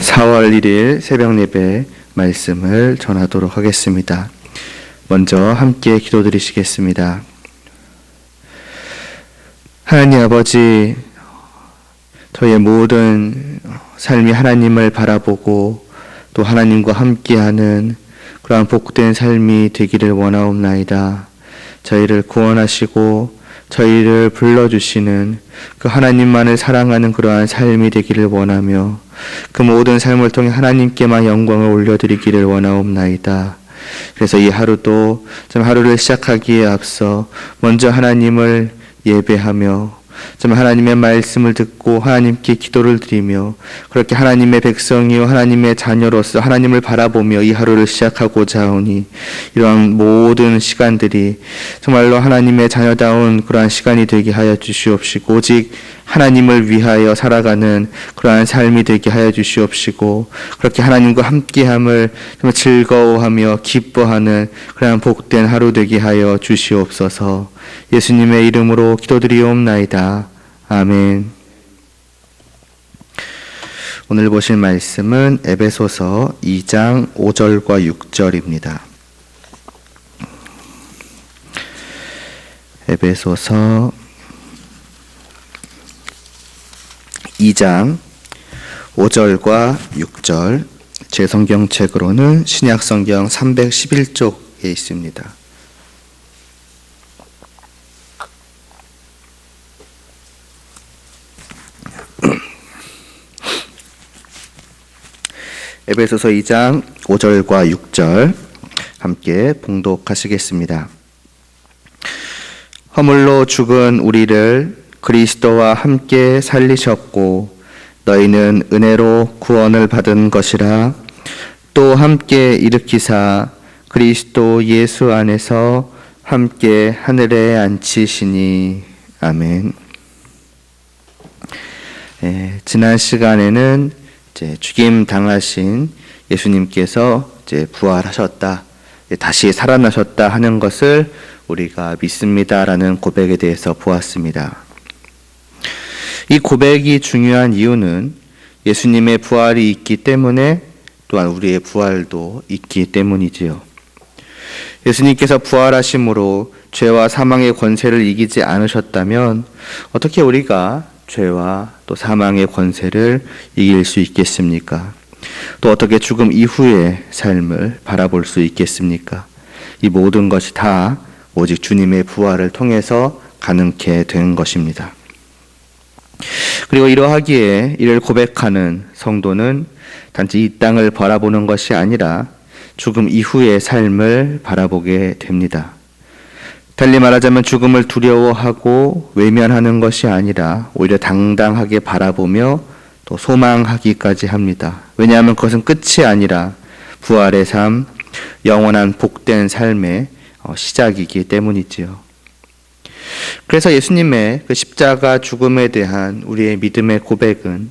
4월 1일 새벽 예배 말씀을 전하도록 하겠습니다. 먼저 함께 기도드리시겠습니다. 하나님 아버지, 저의 모든 삶이 하나님을 바라보고 또 하나님과 함께하는 그러한 복된 삶이 되기를 원하옵나이다. 저희를 구원하시고 저희를 불러주시는 그 하나님만을 사랑하는 그러한 삶이 되기를 원하며 그 모든 삶을 통해 하나님께만 영광을 올려드리기를 원하옵나이다. 그래서 이 하루도 좀 하루를 시작하기에 앞서 먼저 하나님을 예배하며 좀 하나님의 말씀을 듣고 하나님께 기도를 드리며 그렇게 하나님의 백성이요 하나님의 자녀로서 하나님을 바라보며 이 하루를 시작하고자 하오니 이러한 모든 시간들이 정말로 하나님의 자녀다운 그러한 시간이 되게 하여 주시옵시고 오직 하나님을 위하여 살아가는 그러한 삶이 되게 하여 주시옵시고 그렇게 하나님과 함께함을 정말 즐거워하며 기뻐하는 그러한 복된 하루 되게 하여 주시옵소서. 예수님의 이름으로 기도드리옵나이다. 아멘. 오늘 보실 말씀은 에베소서 2장 5절과 6절입니다. 에베소서 2장 5절과 6절, 제 성경책으로는 신약성경 311쪽에 있습니다. 에베소서 2장 5절과 6절 함께 봉독하시겠습니다. 허물로 죽은 우리를 그리스도와 함께 살리셨고 너희는 은혜로 구원을 받은 것이라. 또 함께 일으키사 그리스도 예수 안에서 함께 하늘에 앉히시니. 아멘. 지난 시간에는 죽임 당하신 예수님께서 부활하셨다, 다시 살아나셨다 하는 것을 우리가 믿습니다라는 고백에 대해서 보았습니다. 이 고백이 중요한 이유는 예수님의 부활이 있기 때문에 또한 우리의 부활도 있기 때문이지요. 예수님께서 부활하심으로 죄와 사망의 권세를 이기지 않으셨다면 어떻게 우리가 죄와 또 사망의 권세를 이길 수 있겠습니까? 또 어떻게 죽음 이후의 삶을 바라볼 수 있겠습니까? 이 모든 것이 다 오직 주님의 부활을 통해서 가능케 된 것입니다. 그리고 이러하기에 이를 고백하는 성도는 단지 이 땅을 바라보는 것이 아니라 죽음 이후의 삶을 바라보게 됩니다. 달리 말하자면 죽음을 두려워하고 외면하는 것이 아니라 오히려 당당하게 바라보며 또 소망하기까지 합니다. 왜냐하면 그것은 끝이 아니라 부활의 삶, 영원한 복된 삶의 시작이기 때문이지요. 그래서 예수님의 그 십자가 죽음에 대한 우리의 믿음의 고백은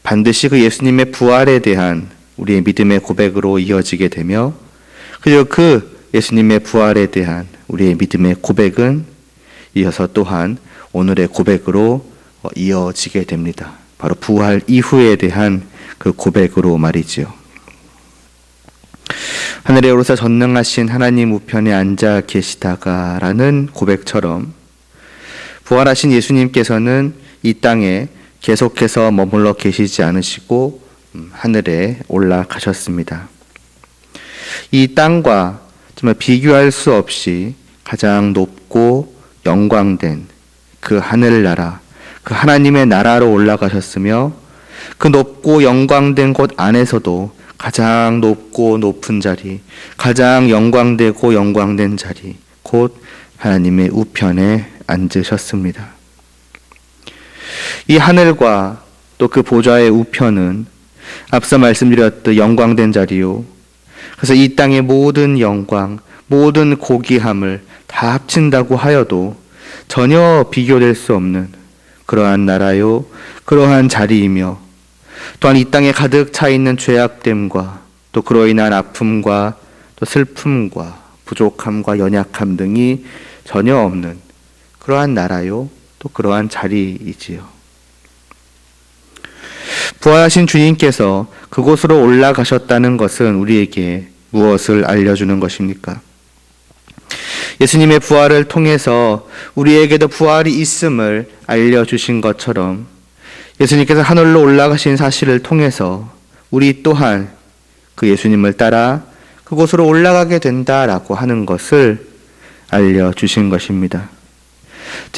반드시 그 예수님의 부활에 대한 우리의 믿음의 고백으로 이어지게 되며 그리고 그 예수님의 부활에 대한 우리의 믿음의 고백은 이어서 또한 오늘의 고백으로 이어지게 됩니다. 바로 부활 이후에 대한 그 고백으로 말이지요. 하늘에 오르사 전능하신 하나님 우편에 앉아 계시다가라는 고백처럼 부활하신 예수님께서는 이 땅에 계속해서 머물러 계시지 않으시고 하늘에 올라가셨습니다. 이 땅과 정말 비교할 수 없이 가장 높고 영광된 그 하늘나라, 그 하나님의 나라로 올라가셨으며 그 높고 영광된 곳 안에서도 가장 높고 높은 자리, 가장 영광되고 영광된 자리, 곧 하나님의 우편에 앉으셨습니다. 이 하늘과 또 그 보좌의 우편은 앞서 말씀드렸듯 영광된 자리요. 그래서 이 땅의 모든 영광, 모든 고귀함을 다 합친다고 하여도 전혀 비교될 수 없는 그러한 나라요, 그러한 자리이며 또한 이 땅에 가득 차 있는 죄악됨과 또 그로 인한 아픔과 또 슬픔과 부족함과 연약함 등이 전혀 없는 그러한 나라요, 또 그러한 자리이지요. 부활하신 주님께서 그곳으로 올라가셨다는 것은 우리에게 무엇을 알려주는 것입니까? 예수님의 부활을 통해서 우리에게도 부활이 있음을 알려주신 것처럼 예수님께서 하늘로 올라가신 사실을 통해서 우리 또한 그 예수님을 따라 그곳으로 올라가게 된다라고 하는 것을 알려주신 것입니다.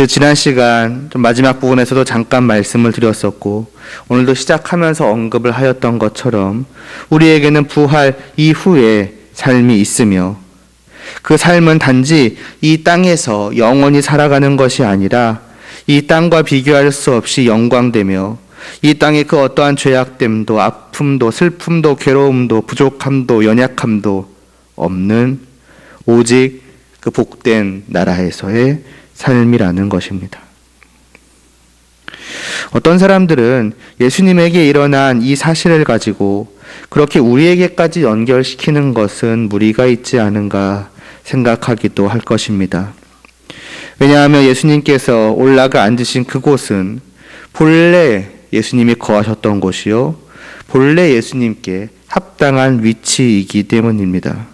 지난 시간 마지막 부분에서도 잠깐 말씀을 드렸었고 오늘도 시작하면서 언급을 하였던 것처럼 우리에게는 부활 이후에 삶이 있으며 그 삶은 단지 이 땅에서 영원히 살아가는 것이 아니라 이 땅과 비교할 수 없이 영광되며 이 땅의 그 어떠한 죄악됨도 아픔도 슬픔도 괴로움도 부족함도 연약함도 없는 오직 그 복된 나라에서의 삶이라는 것입니다. 어떤 사람들은 예수님에게 일어난 이 사실을 가지고 그렇게 우리에게까지 연결시키는 것은 무리가 있지 않은가 생각하기도 할 것입니다. 왜냐하면 예수님께서 올라가 앉으신 그곳은 본래 예수님이 거하셨던 곳이요 본래 예수님께 합당한 위치이기 때문입니다.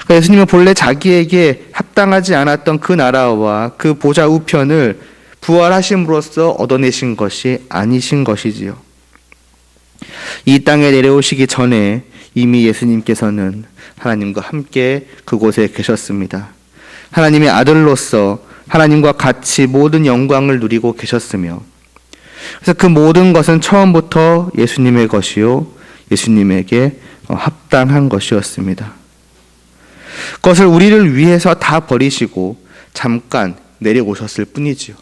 그러니까 예수님은 본래 자기에게 합당하지 않았던 그 나라와 그 보좌 우편을 부활하심으로써 얻어내신 것이 아니신 것이지요. 이 땅에 내려오시기 전에 이미 예수님께서는 하나님과 함께 그곳에 계셨습니다. 하나님의 아들로서 하나님과 같이 모든 영광을 누리고 계셨으며 그래서 그 모든 것은 처음부터 예수님의 것이요 예수님에게 합당한 것이었습니다. 그것을 우리를 위해서 다 버리시고 잠깐 내려오셨을 뿐이지요.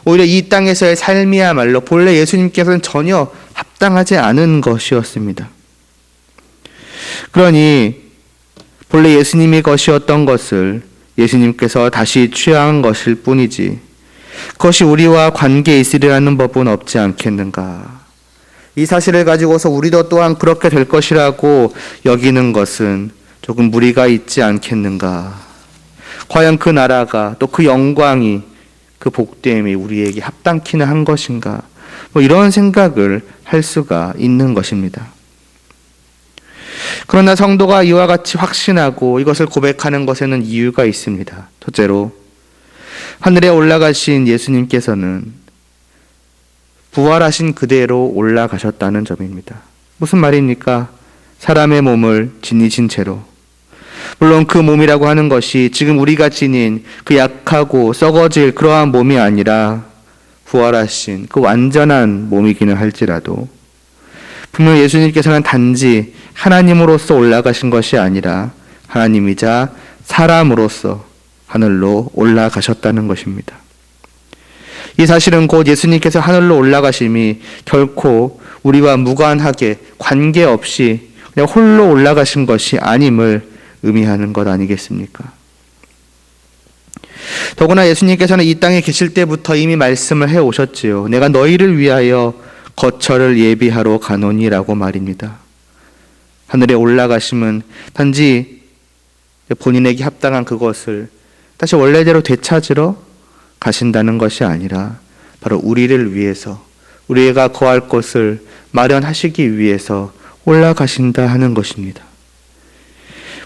오히려 이 땅에서의 삶이야말로 본래 예수님께서는 전혀 합당하지 않은 것이었습니다. 그러니 본래 예수님의 것이었던 것을 예수님께서 다시 취한 것일 뿐이지 그것이 우리와 관계 있으리라는 법은 없지 않겠는가. 이 사실을 가지고서 우리도 또한 그렇게 될 것이라고 여기는 것은 조금 무리가 있지 않겠는가. 과연 그 나라가 또 그 영광이 그 복됨이 우리에게 합당키는 한 것인가. 이런 생각을 할 수가 있는 것입니다. 그러나 성도가 이와 같이 확신하고 이것을 고백하는 것에는 이유가 있습니다. 첫째로 하늘에 올라가신 예수님께서는 부활하신 그대로 올라가셨다는 점입니다. 무슨 말입니까? 사람의 몸을 지니신 채로. 물론 그 몸이라고 하는 것이 지금 우리가 지닌 그 약하고 썩어질 그러한 몸이 아니라 부활하신 그 완전한 몸이기는 할지라도 분명 예수님께서는 단지 하나님으로서 올라가신 것이 아니라 하나님이자 사람으로서 하늘로 올라가셨다는 것입니다. 이 사실은 곧 예수님께서 하늘로 올라가심이 결코 우리와 무관하게 관계없이 그냥 홀로 올라가신 것이 아님을 의미하는 것 아니겠습니까? 더구나 예수님께서는 이 땅에 계실 때부터 이미 말씀을 해오셨지요. 내가 너희를 위하여 거처를 예비하러 가노니라고 말입니다. 하늘에 올라가심은 단지 본인에게 합당한 그것을 다시 원래대로 되찾으러 가신다는 것이 아니라 바로 우리를 위해서 우리가 거할 곳을 마련하시기 위해서 올라가신다 하는 것입니다.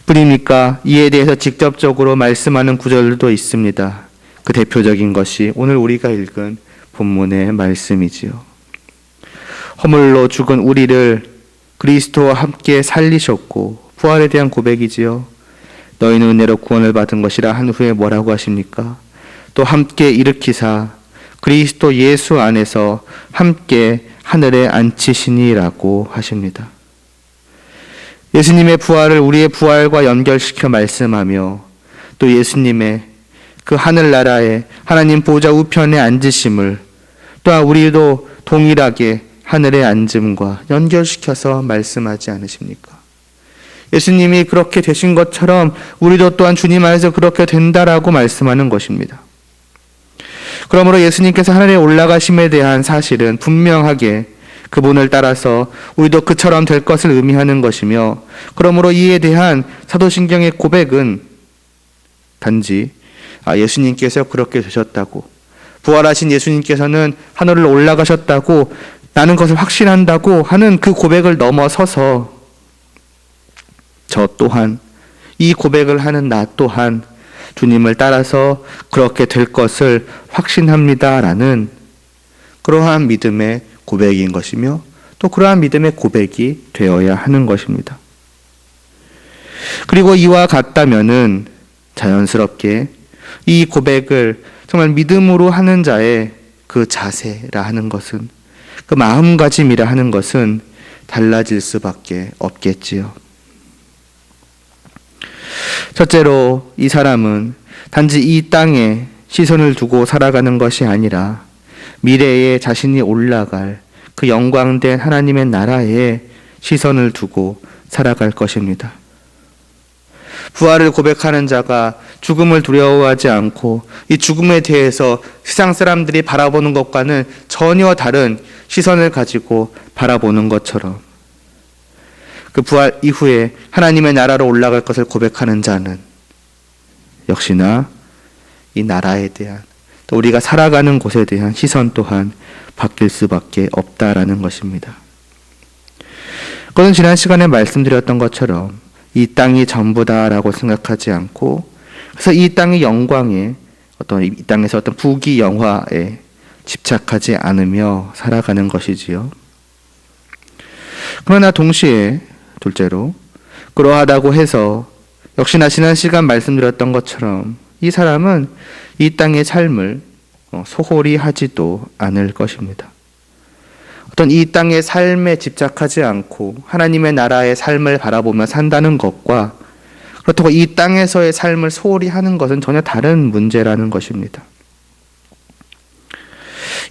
뿐입니까? 이에 대해서 직접적으로 말씀하는 구절도 있습니다. 그 대표적인 것이 오늘 우리가 읽은 본문의 말씀이지요. 허물로 죽은 우리를 그리스도와 함께 살리셨고 부활에 대한 고백이지요. 너희는 은혜로 구원을 받은 것이라 한 후에 뭐라고 하십니까? 또 함께 일으키사 그리스도 예수 안에서 함께 하늘에 앉히시니라고 하십니다. 예수님의 부활을 우리의 부활과 연결시켜 말씀하며 또 예수님의 그 하늘나라에 하나님 보좌 우편에 앉으심을 또한 우리도 동일하게 하늘에 앉음과 연결시켜서 말씀하지 않으십니까? 예수님이 그렇게 되신 것처럼 우리도 또한 주님 안에서 그렇게 된다라고 말씀하는 것입니다. 그러므로 예수님께서 하늘에 올라가심에 대한 사실은 분명하게 그분을 따라서 우리도 그처럼 될 것을 의미하는 것이며 그러므로 이에 대한 사도신경의 고백은 단지 예수님께서 그렇게 되셨다고 부활하신 예수님께서는 하늘로 올라가셨다고 나는 그것을 확신한다고 하는 그 고백을 넘어서서 저 또한, 이 고백을 하는 나 또한 주님을 따라서 그렇게 될 것을 확신합니다라는 그러한 믿음의 고백인 것이며 또 그러한 믿음의 고백이 되어야 하는 것입니다. 그리고 이와 같다면은 자연스럽게 이 고백을 정말 믿음으로 하는 자의 그 자세라 하는 것은, 그 마음가짐이라 하는 것은 달라질 수밖에 없겠지요. 첫째로 이 사람은 단지 이 땅에 시선을 두고 살아가는 것이 아니라 미래에 자신이 올라갈 그 영광된 하나님의 나라에 시선을 두고 살아갈 것입니다. 부활을 고백하는 자가 죽음을 두려워하지 않고 이 죽음에 대해서 세상 사람들이 바라보는 것과는 전혀 다른 시선을 가지고 바라보는 것처럼, 그 부활 이후에 하나님의 나라로 올라갈 것을 고백하는 자는 역시나 이 나라에 대한, 또 우리가 살아가는 곳에 대한 시선 또한 바뀔 수밖에 없다라는 것입니다. 그것은 지난 시간에 말씀드렸던 것처럼 이 땅이 전부다라고 생각하지 않고, 그래서 이 땅의 영광에, 이 땅에서 어떤 부귀 영화에 집착하지 않으며 살아가는 것이지요. 그러나 동시에 둘째로, 그러하다고 해서 역시나 지난 시간 말씀드렸던 것처럼 이 사람은 이 땅의 삶을 소홀히 하지도 않을 것입니다. 어떤 이 땅의 삶에 집착하지 않고 하나님의 나라의 삶을 바라보며 산다는 것과 그렇다고 이 땅에서의 삶을 소홀히 하는 것은 전혀 다른 문제라는 것입니다.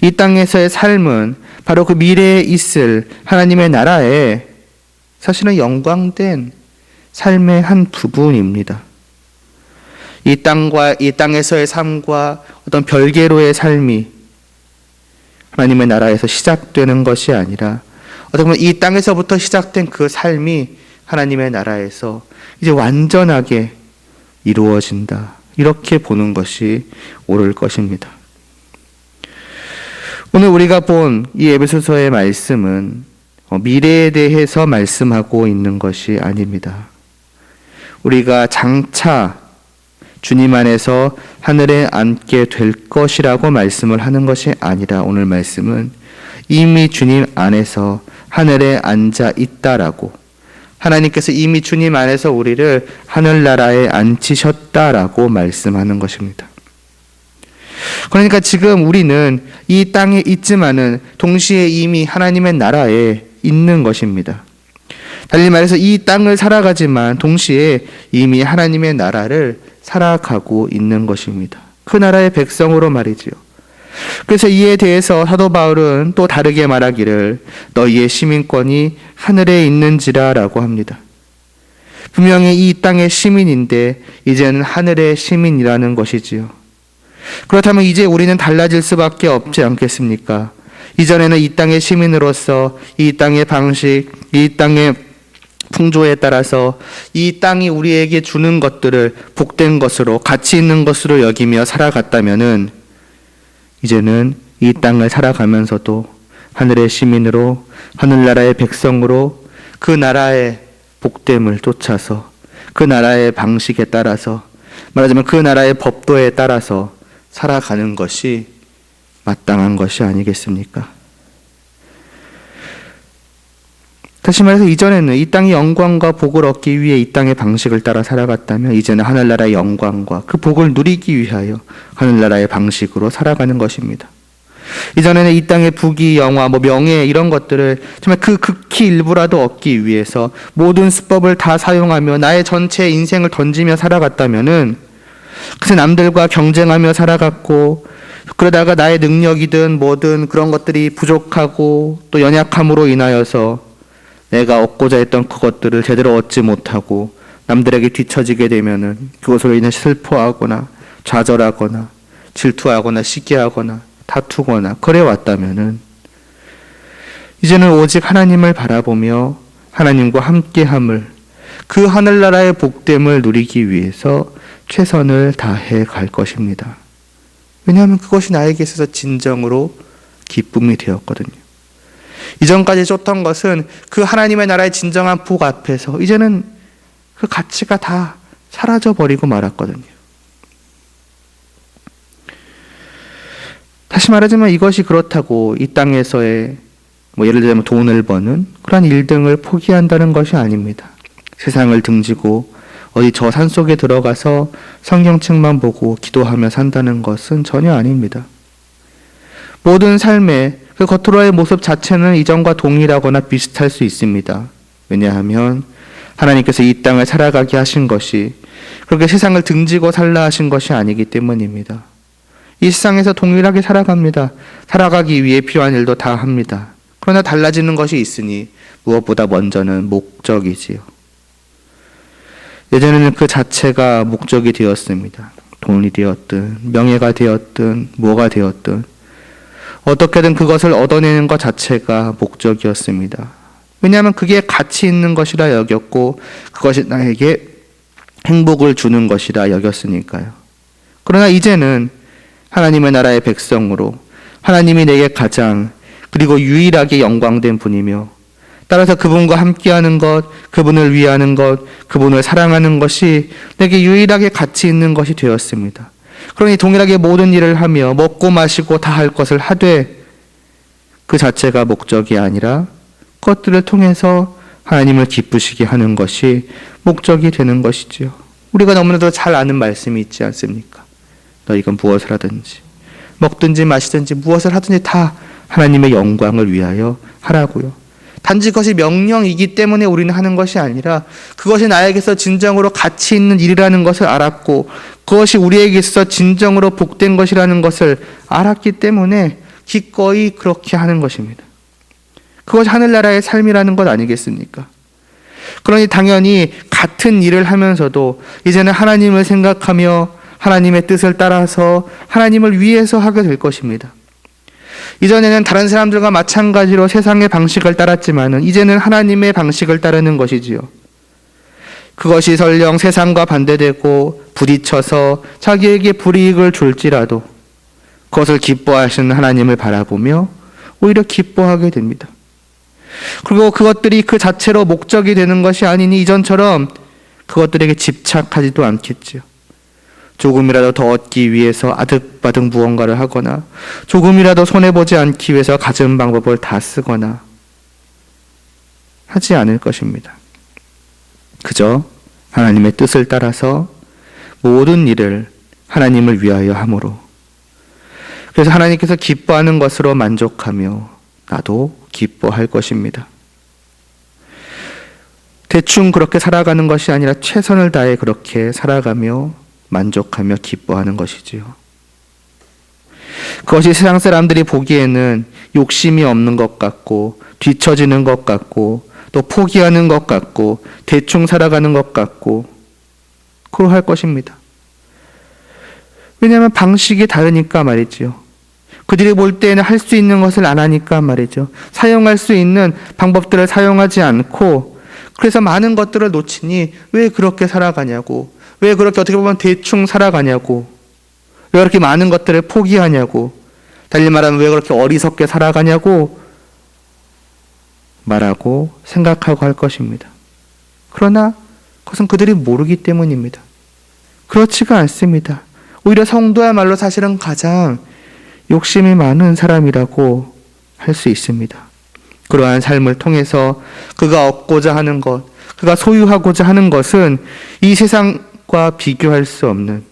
이 땅에서의 삶은 바로 그 미래에 있을 하나님의 나라에 사실은 영광된 삶의 한 부분입니다. 이 땅에서의 삶과 어떤 별개로의 삶이 하나님의 나라에서 시작되는 것이 아니라 어떻게 보면 이 땅에서부터 시작된 그 삶이 하나님의 나라에서 이제 완전하게 이루어진다. 이렇게 보는 것이 옳을 것입니다. 오늘 우리가 본 이 에베소서의 말씀은 미래에 대해서 말씀하고 있는 것이 아닙니다. 우리가 장차 주님 안에서 하늘에 앉게 될 것이라고 말씀을 하는 것이 아니라, 오늘 말씀은 이미 주님 안에서 하늘에 앉아 있다라고, 하나님께서 이미 주님 안에서 우리를 하늘나라에 앉히셨다라고 말씀하는 것입니다. 그러니까 지금 우리는 이 땅에 있지만은 동시에 이미 하나님의 나라에 있는 것입니다. 달리 말해서 이 땅을 살아가지만 동시에 이미 하나님의 나라를 살아가고 있는 것입니다. 그 나라의 백성으로 말이지요. 그래서 이에 대해서 사도 바울은 또 다르게 말하기를 너희의 시민권이 하늘에 있는지라 라고 합니다. 분명히 이 땅의 시민인데 이제는 하늘의 시민이라는 것이지요. 그렇다면 이제 우리는 달라질 수밖에 없지 않겠습니까? 이전에는 이 땅의 시민으로서 이 땅의 방식, 이 땅의 풍조에 따라서 이 땅이 우리에게 주는 것들을 복된 것으로, 가치 있는 것으로 여기며 살아갔다면은 이제는 이 땅을 살아가면서도 하늘의 시민으로, 하늘나라의 백성으로 그 나라의 복됨을 쫓아서, 그 나라의 방식에 따라서, 말하자면 그 나라의 법도에 따라서 살아가는 것이 마땅한 것이 아니겠습니까? 다시 말해서 이전에는 이 땅의 영광과 복을 얻기 위해 이 땅의 방식을 따라 살아갔다면 이제는 하늘나라의 영광과 그 복을 누리기 위하여 하늘나라의 방식으로 살아가는 것입니다. 이전에는 이 땅의 부귀, 영화, 명예 이런 것들을 정말 그 극히 일부라도 얻기 위해서 모든 수법을 다 사용하며 나의 전체 인생을 던지며 살아갔다면은 그래서 남들과 경쟁하며 살아갔고, 그러다가 나의 능력이든 뭐든 그런 것들이 부족하고 또 연약함으로 인하여서 내가 얻고자 했던 그것들을 제대로 얻지 못하고 남들에게 뒤처지게 되면은 그것으로 인해 슬퍼하거나 좌절하거나 질투하거나 시기하거나 다투거나 그래 왔다면은 이제는 오직 하나님을 바라보며 하나님과 함께함을, 그 하늘나라의 복됨을 누리기 위해서 최선을 다해 갈 것입니다. 왜냐하면 그것이 나에게 있어서 진정으로 기쁨이 되었거든요. 이전까지 쫓던 것은 그 하나님의 나라의 진정한 복 앞에서 이제는 그 가치가 다 사라져버리고 말았거든요. 다시 말하자면 이것이 그렇다고 이 땅에서의 예를 들면 돈을 버는 그런 일 등을 포기한다는 것이 아닙니다. 세상을 등지고 어디 저 산속에 들어가서 성경책만 보고 기도하며 산다는 것은 전혀 아닙니다. 모든 삶의 그 겉으로의 모습 자체는 이전과 동일하거나 비슷할 수 있습니다. 왜냐하면 하나님께서 이 땅을 살아가게 하신 것이 그렇게 세상을 등지고 살라 하신 것이 아니기 때문입니다. 이 세상에서 동일하게 살아갑니다. 살아가기 위해 필요한 일도 다 합니다. 그러나 달라지는 것이 있으니 무엇보다 먼저는 목적이지요. 예전에는 그 자체가 목적이 되었습니다. 돈이 되었든 명예가 되었든 뭐가 되었든 어떻게든 그것을 얻어내는 것 자체가 목적이었습니다. 왜냐하면 그게 가치 있는 것이라 여겼고 그것이 나에게 행복을 주는 것이라 여겼으니까요. 그러나 이제는 하나님의 나라의 백성으로 하나님이 내게 가장 그리고 유일하게 영광된 분이며 따라서 그분과 함께하는 것, 그분을 위하는 것, 그분을 사랑하는 것이 내게 유일하게 가치 있는 것이 되었습니다. 그러니 동일하게 모든 일을 하며 먹고 마시고 다 할 것을 하되 그 자체가 목적이 아니라 그것들을 통해서 하나님을 기쁘시게 하는 것이 목적이 되는 것이지요. 우리가 너무나도 잘 아는 말씀이 있지 않습니까? 너희가 무엇을 하든지 먹든지 마시든지 무엇을 하든지 다 하나님의 영광을 위하여 하라고요. 단지 그것이 명령이기 때문에 우리는 하는 것이 아니라 그것이 나에게서 진정으로 가치 있는 일이라는 것을 알았고 그것이 우리에게 있어 진정으로 복된 것이라는 것을 알았기 때문에 기꺼이 그렇게 하는 것입니다. 그것이 하늘나라의 삶이라는 것 아니겠습니까? 그러니 당연히 같은 일을 하면서도 이제는 하나님을 생각하며 하나님의 뜻을 따라서 하나님을 위해서 하게 될 것입니다. 이전에는 다른 사람들과 마찬가지로 세상의 방식을 따랐지만은 이제는 하나님의 방식을 따르는 것이지요. 그것이 설령 세상과 반대되고 부딪혀서 자기에게 불이익을 줄지라도 그것을 기뻐하시는 하나님을 바라보며 오히려 기뻐하게 됩니다. 그리고 그것들이 그 자체로 목적이 되는 것이 아니니 이전처럼 그것들에게 집착하지도 않겠지요. 조금이라도 더 얻기 위해서 아득바득 무언가를 하거나 조금이라도 손해보지 않기 위해서 가진 방법을 다 쓰거나 하지 않을 것입니다. 그저 하나님의 뜻을 따라서 모든 일을 하나님을 위하여 함으로 그래서 하나님께서 기뻐하는 것으로 만족하며 나도 기뻐할 것입니다. 대충 그렇게 살아가는 것이 아니라 최선을 다해 그렇게 살아가며 만족하며 기뻐하는 것이지요. 그것이 세상 사람들이 보기에는 욕심이 없는 것 같고 뒤처지는 것 같고 또 포기하는 것 같고 대충 살아가는 것 같고 그러할 것입니다. 왜냐하면 방식이 다르니까 말이지요. 그들이 볼 때에는 할 수 있는 것을 안 하니까 말이죠. 사용할 수 있는 방법들을 사용하지 않고 그래서 많은 것들을 놓치니 왜 그렇게 살아가냐고, 왜 그렇게 어떻게 보면 대충 살아가냐고, 왜 그렇게 많은 것들을 포기하냐고, 달리 말하면 왜 그렇게 어리석게 살아가냐고 말하고 생각하고 할 것입니다. 그러나 그것은 그들이 모르기 때문입니다. 그렇지가 않습니다. 오히려 성도야말로 사실은 가장 욕심이 많은 사람이라고 할 수 있습니다. 그러한 삶을 통해서 그가 얻고자 하는 것, 그가 소유하고자 하는 것은 이 세상과 비교할 수 없는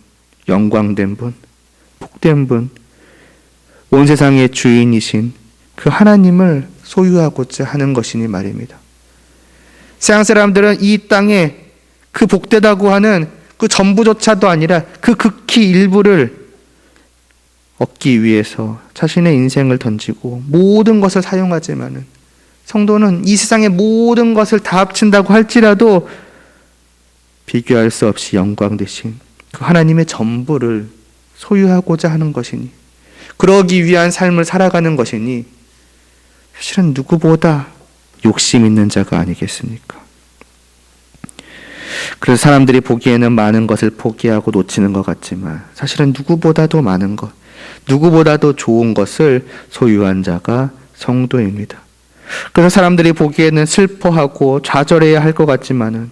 영광된 분, 복된 분, 온 세상의 주인이신 그 하나님을 소유하고자 하는 것이니 말입니다. 세상 사람들은 이 땅에 그 복되다고 하는 그 전부조차도 아니라 그 극히 일부를 얻기 위해서 자신의 인생을 던지고 모든 것을 사용하지만은 성도는 이 세상의 모든 것을 다 합친다고 할지라도 비교할 수 없이 영광 되신 그 하나님의 전부를 소유하고자 하는 것이니 그러기 위한 삶을 살아가는 것이니 사실은 누구보다 욕심 있는 자가 아니겠습니까? 그래서 사람들이 보기에는 많은 것을 포기하고 놓치는 것 같지만 사실은 누구보다도 많은 것, 누구보다도 좋은 것을 소유한 자가 성도입니다. 그래서 사람들이 보기에는 슬퍼하고 좌절해야 할 것 같지만은,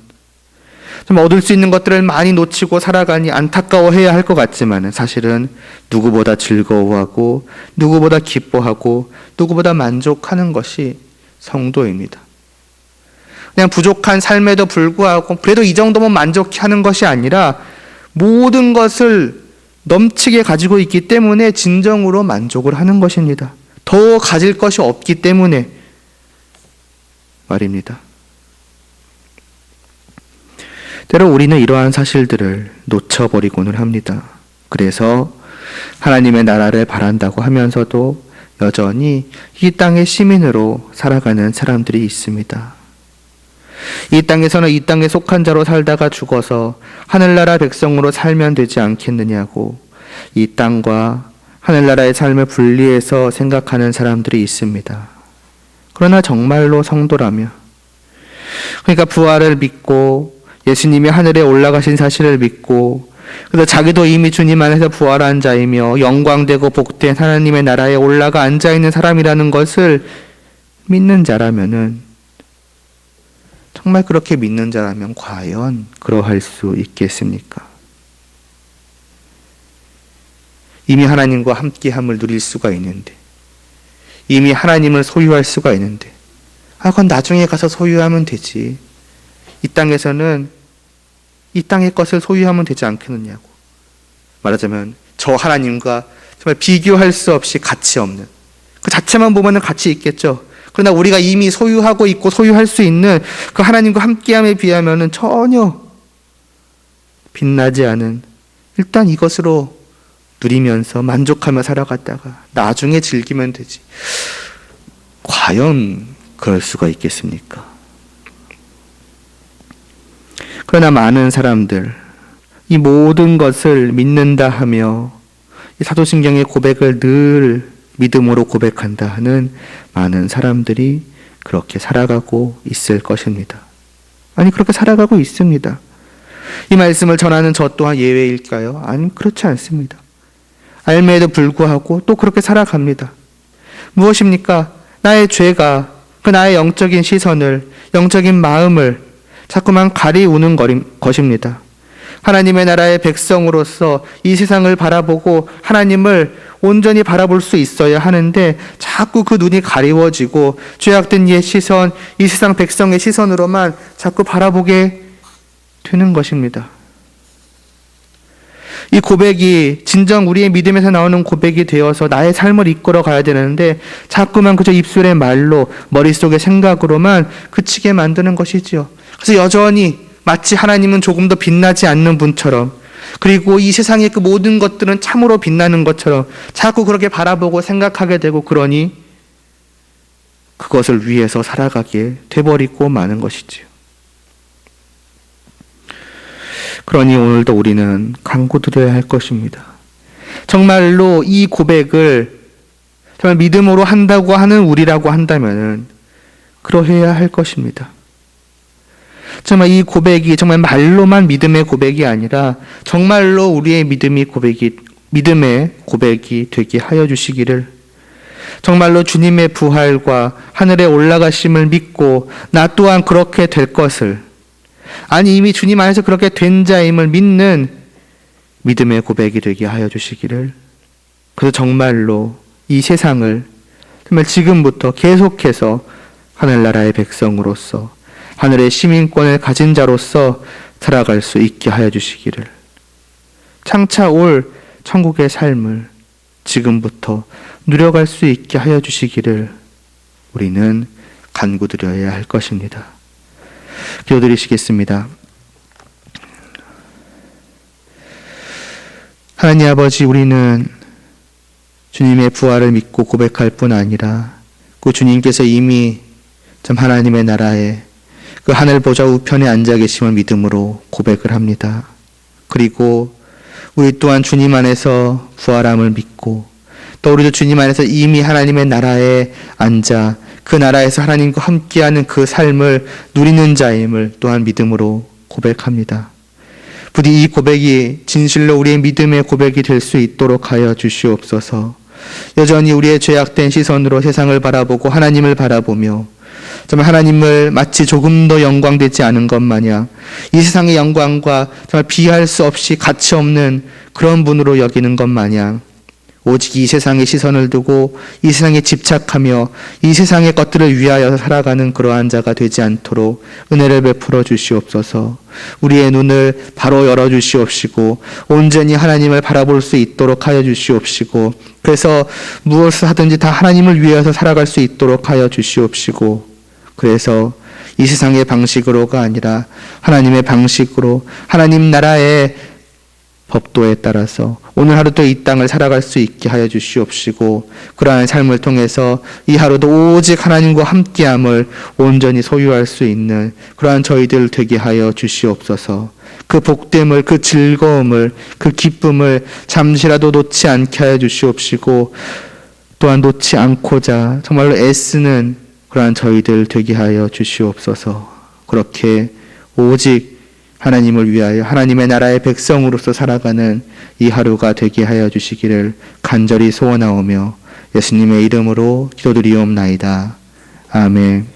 좀 얻을 수 있는 것들을 많이 놓치고 살아가니 안타까워해야 할 것 같지만은, 사실은 누구보다 즐거워하고 누구보다 기뻐하고 누구보다 만족하는 것이 성도입니다. 그냥 부족한 삶에도 불구하고 그래도 이 정도면 만족해 하는 것이 아니라 모든 것을 넘치게 가지고 있기 때문에 진정으로 만족을 하는 것입니다. 더 가질 것이 없기 때문에 말입니다. 때로 우리는 이러한 사실들을 놓쳐버리고는 합니다. 그래서 하나님의 나라를 바란다고 하면서도 여전히 이 땅의 시민으로 살아가는 사람들이 있습니다. 이 땅에서는 이 땅에 속한 자로 살다가 죽어서 하늘나라 백성으로 살면 되지 않겠느냐고 이 땅과 하늘나라의 삶을 분리해서 생각하는 사람들이 있습니다. 그러나 정말로 성도라며, 그러니까 부활을 믿고 예수님이 하늘에 올라가신 사실을 믿고, 그래서 자기도 이미 주님 안에서 부활한 자이며 영광되고 복된 하나님의 나라에 올라가 앉아있는 사람이라는 것을 믿는 자라면은, 정말 그렇게 믿는 자라면 과연 그러할 수 있겠습니까? 이미 하나님과 함께함을 누릴 수가 있는데, 이미 하나님을 소유할 수가 있는데, 그건 나중에 가서 소유하면 되지. 이 땅에서는 이 땅의 것을 소유하면 되지 않겠느냐고. 말하자면 저 하나님과 정말 비교할 수 없이 가치 없는, 그 자체만 보면은 가치 있겠죠. 그러나 우리가 이미 소유하고 있고 소유할 수 있는 그 하나님과 함께함에 비하면은 전혀 빛나지 않은, 일단 이것으로 누리면서 만족하며 살아갔다가 나중에 즐기면 되지. 과연 그럴 수가 있겠습니까? 그러나 많은 사람들, 이 모든 것을 믿는다 하며 이 사도신경의 고백을 늘 믿음으로 고백한다 하는 많은 사람들이 그렇게 살아가고 있을 것입니다. 아니, 그렇게 살아가고 있습니다. 이 말씀을 전하는 저 또한 예외일까요? 아니, 그렇지 않습니다. 알매에도 불구하고 또 그렇게 살아갑니다. 무엇입니까? 나의 죄가 그 나의 영적인 시선을, 영적인 마음을 자꾸만 가리우는 것입니다. 하나님의 나라의 백성으로서 이 세상을 바라보고 하나님을 온전히 바라볼 수 있어야 하는데 자꾸 그 눈이 가리워지고 죄악된 옛 시선, 이 세상 백성의 시선으로만 자꾸 바라보게 되는 것입니다. 이 고백이 진정 우리의 믿음에서 나오는 고백이 되어서 나의 삶을 이끌어 가야 되는데 자꾸만 그저 입술의 말로, 머릿속의 생각으로만 그치게 만드는 것이지요. 그래서 여전히 마치 하나님은 조금 더 빛나지 않는 분처럼, 그리고 이 세상의 그 모든 것들은 참으로 빛나는 것처럼 자꾸 그렇게 바라보고 생각하게 되고, 그러니 그것을 위해서 살아가게 돼버리고 마는 것이지요. 그러니 오늘도 우리는 간구드려야 할 것입니다. 정말로 이 고백을 정말 믿음으로 한다고 하는 우리라고 한다면 그러해야 할 것입니다. 정말 이 고백이 정말 말로만 믿음의 고백이 아니라 정말로 우리의 믿음의 고백이 되게 하여 주시기를, 정말로 주님의 부활과 하늘에 올라가심을 믿고 나 또한 그렇게 될 것을, 아니 이미 주님 안에서 그렇게 된 자임을 믿는 믿음의 고백이 되게 하여 주시기를, 그래서 정말로 이 세상을 정말 지금부터 계속해서 하늘나라의 백성으로서 하늘의 시민권을 가진 자로서 살아갈 수 있게 하여 주시기를, 장차 올 천국의 삶을 지금부터 누려갈 수 있게 하여 주시기를 우리는 간구드려야 할 것입니다. 기도드리시겠습니다. 하나님 아버지, 우리는 주님의 부활을 믿고 고백할 뿐 아니라 그 주님께서 이미 참 하나님의 나라에 그 하늘 보좌 우편에 앉아 계심을 믿음으로 고백을 합니다. 그리고 우리 또한 주님 안에서 부활함을 믿고 또 우리도 주님 안에서 이미 하나님의 나라에 앉아 그 나라에서 하나님과 함께하는 그 삶을 누리는 자임을 또한 믿음으로 고백합니다. 부디 이 고백이 진실로 우리의 믿음의 고백이 될 수 있도록 하여 주시옵소서. 여전히 우리의 죄악된 시선으로 세상을 바라보고 하나님을 바라보며 정말 하나님을 마치 조금 더 영광되지 않은 것 마냥 이 세상의 영광과 정말 비할 수 없이 가치 없는 그런 분으로 여기는 것 마냥 오직 이 세상의 시선을 두고 이 세상에 집착하며 이 세상의 것들을 위하여 살아가는 그러한 자가 되지 않도록 은혜를 베풀어 주시옵소서. 우리의 눈을 바로 열어 주시옵시고 온전히 하나님을 바라볼 수 있도록 하여 주시옵시고 그래서 무엇을 하든지 다 하나님을 위해서 살아갈 수 있도록 하여 주시옵시고 그래서 이 세상의 방식으로가 아니라 하나님의 방식으로 하나님 나라의 법도에 따라서 오늘 하루도 이 땅을 살아갈 수 있게 하여 주시옵시고 그러한 삶을 통해서 이 하루도 오직 하나님과 함께함을 온전히 소유할 수 있는 그러한 저희들 되게 하여 주시옵소서. 그 복됨을, 그 즐거움을, 그 기쁨을 잠시라도 놓지 않게 하여 주시옵시고 또한 놓지 않고자 정말로 애쓰는 그러한 저희들 되게 하여 주시옵소서. 그렇게 오직 하나님을 위하여 하나님의 나라의 백성으로서 살아가는 이 하루가 되게 하여 주시기를 간절히 소원하오며 예수님의 이름으로 기도드리옵나이다. 아멘.